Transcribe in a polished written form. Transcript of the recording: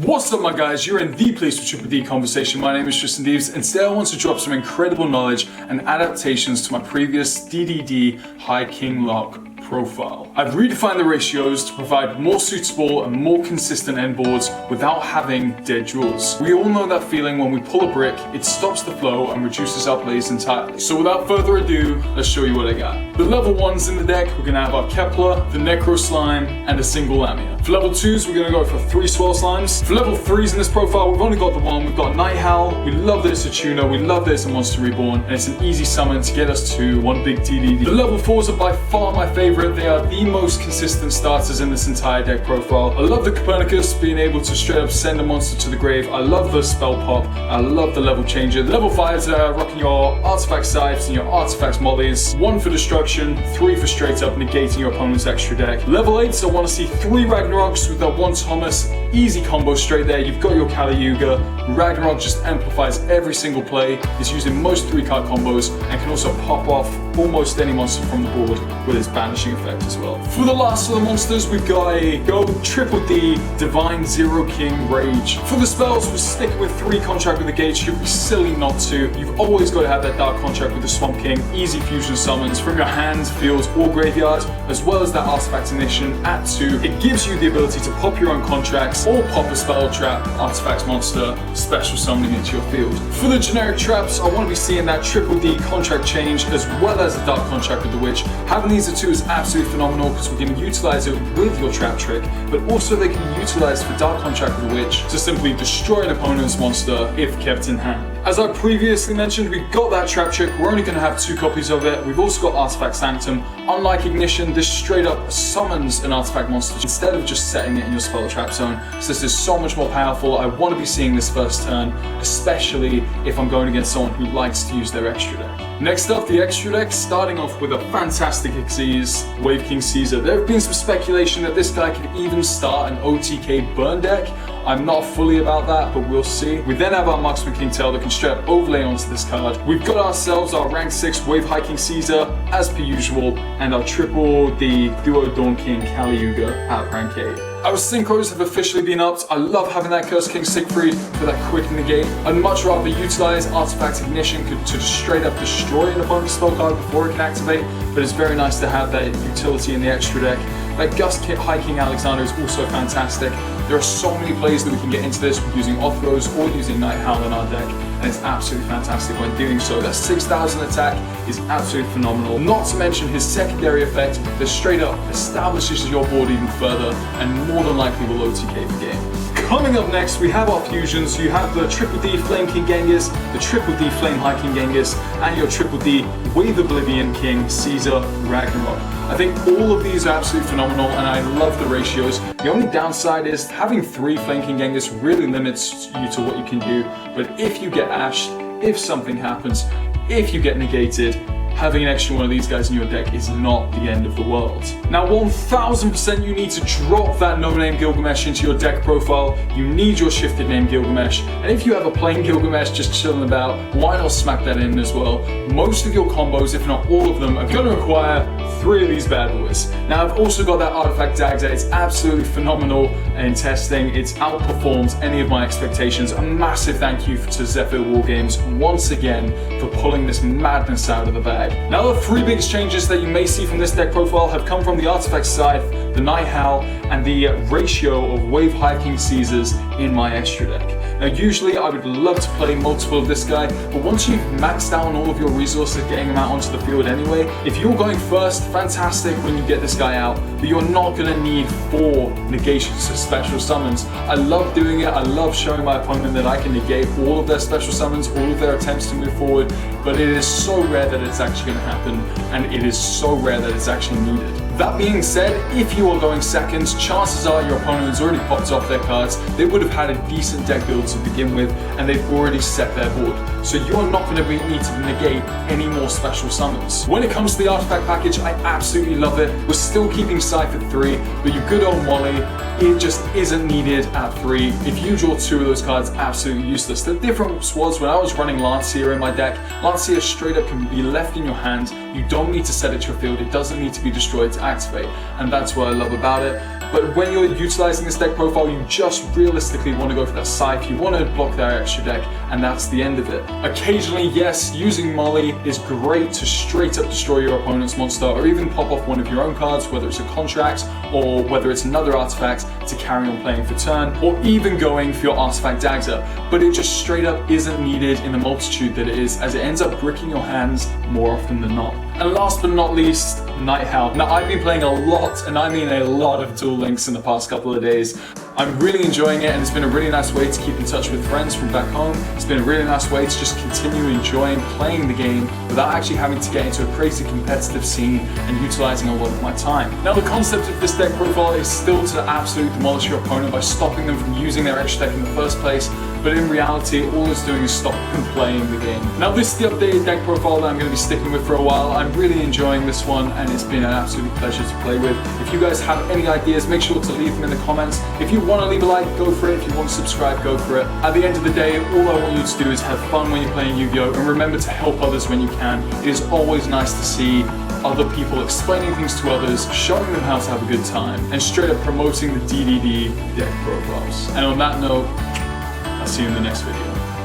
What's up my guys, you're in the place with Triple D conversation. My name is Tristan Deves and today I want to drop some incredible knowledge and adaptations to my previous DDD High King Lock profile. I've redefined the ratios to provide more suitable and more consistent end boards without having dead duels. We all know that feeling when we pull a brick, it stops the flow and reduces our plays entirely. So without further ado, let's show you what I got. The level 1s in the deck, we're gonna have our Kepler, the Necro Slime, and a single Lamia. For level 2s, we're gonna go for 3 Swell Slimes. For level 3s in this profile, we've only got the one. We've got Night Howl. We love that it's a tuner, we love that it's a Monster Reborn, and it's an easy summon to get us to one big DDD. The level 4s are by far my favorite. They are the most consistent starters in this entire deck profile. I love the Copernicus, being able to straight up send a monster to the grave. I love the Spell Pop. I love the level changer. The level 5s are rocking your Artifact Scythes and your Artifact Mollies. 1 for destruction, 3 for straight up negating your opponent's extra deck. Level 8s, I want to see 3 Ragnaroks with that 1 Thomas. Easy combo straight there. You've got your Kali-Yuga. Ragnarok just amplifies every single play. It's using most 3-card combos and can also pop off almost any monster from the board with its banishing effect as well. For the last of the monsters, we've got a Go Triple D Divine Zero King Rage. For the spells, we're sticking with 3 Contract with the Gate. You'd be silly not to. You've always got to have that Dark Contract with the Swamp King. Easy fusion summons from your hand, field, or graveyard, as well as that Artifact Ignition at 2. It gives you the ability to pop your own contracts or pop a spell trap, artifact monster, special summoning into your field. For the generic traps, I want to be seeing that Triple D Contract Change as well as the Dark Contract with the Witch. Having these two is absolutely phenomenal because we can utilize it with your trap trick, but also they can be utilized for Dark Contract with the Witch to simply destroy an opponent's monster if kept in hand. As I previously mentioned, we've got that trap trick. We're only going to have 2 copies of it. We've also got Artifact Sanctum. Unlike Ignition, this straight up summons an artifact monster instead of just setting it in your spell trap zone. So this is so much more powerful. I want to be seeing this first turn, especially if I'm going against someone who likes to use their extra deck. Next up, the extra deck, starting off with a fantastic Xyz, Wave King Caesar. There have been some speculation that this guy could even start an OTK burn deck. I'm not fully about that, but we'll see. We then have our Marksman King Tail that can straight up overlay onto this card. We've got ourselves our rank 6 Wave High King Caesar, as per usual, and our Triple D Duo Dawn King Kali-Yuga at rank 8. Our synchros have officially been upped. I love having that Curse King Siegfried for that quick negate. I'd much rather utilize Artifact Ignition to straight up destroy an opponent's spell card before it can activate, but it's very nice to have that utility in the extra deck. That Gust High King Alexander is also fantastic. There are so many plays that we can get into this using Othros or using Night Howl in our deck, and it's absolutely fantastic when doing so. That 6,000 attack is absolutely phenomenal. Not to mention his secondary effect that straight up establishes your board even further and more than likely will OTK the game. Coming up next, we have our fusions. You have the Triple D Flame King Genghis, the Triple D Flame High King Genghis, and your Triple D Wave Oblivion King Caesar Ragnarok. I think all of these are absolutely phenomenal and I love the ratios. The only downside is having 3 Flame King Genghis really limits you to what you can do, but if you get ashed, if something happens, if you get negated, having an extra one of these guys in your deck is not the end of the world. Now 1000% you need to drop that no-name Gilgamesh into your deck profile. You need your shifted name Gilgamesh, and if you have a plain Gilgamesh just chilling about, why not smack that in as well? Most of your combos, if not all of them, are going to require 3 of these bad boys. Now I've also got that Artifact Dagda. It's absolutely phenomenal in testing. It's outperformed any of my expectations. A massive thank you to Zephyr Wargames once again for pulling this madness out of the bag. Now the 3 biggest changes that you may see from this deck profile have come from the Artifact Scythe, the Night Howl, and the ratio of Wave High King Caesars in my extra deck. Now usually I would love to play multiple of this guy, but once you've maxed out on all of your resources getting him out onto the field anyway, if you're going first, fantastic when you get this guy out, but you're not going to need 4 negations of special summons. I love doing it. I love showing my opponent that I can negate all of their special summons, all of their attempts to move forward, but it is so rare that it's actually going to happen, and it is so rare that it's actually needed. That being said, if you are going second, chances are your opponent has already popped off their cards. They would have had a decent deck build to begin with, and they've already set their board. So you're not going to need to negate any more special summons. When it comes to the artifact package, I absolutely love it. We're still keeping Scythe at 3, but your good old Molly, it just isn't needed at 3. If you draw 2 of those cards, absolutely useless. The difference was when I was running Lancia in my deck, Lancia straight up can be left in your hand. You don't need to set it to your field. It doesn't need to be destroyed to activate, and that's what I love about it. But when you're utilizing this deck profile, you just realistically want to go for that scythe, you want to block that extra deck, and that's the end of it. Occasionally, yes, using Molly is great to straight up destroy your opponent's monster, or even pop off one of your own cards, whether it's a contract or whether it's another artifact to carry on playing for turn, or even going for your artifact dagger. But it just straight up isn't needed in the multitude that it is, as it ends up bricking your hands more often than not. And last but not least, Night Howl. Now, I've been playing a lot, and I mean a lot of Duel Links in the past couple of days. I'm really enjoying it, and it's been a really nice way to keep in touch with friends from back home. It's been a really nice way to just continue enjoying playing the game without actually having to get into a crazy competitive scene and utilizing a lot of my time. Now, the concept of this deck profile is still to absolutely demolish your opponent by stopping them from using their extra deck in the first place, but in reality, all it's doing is stop them playing the game. Now, this is the updated deck profile that I'm going to be sticking with for a while. I'm really enjoying this one, and it's been an absolute pleasure to play with. If you guys have any ideas, make sure to leave them in the comments. If you want to leave a like, go for it. If you want to subscribe, go for it. At the end of the day, all I want you to do is have fun when you're playing Yu-Gi-Oh! And remember to help others when you can. It is always nice to see other people explaining things to others, showing them how to have a good time, and straight up promoting the DDD deck profiles. And on that note, I'll see you in the next video.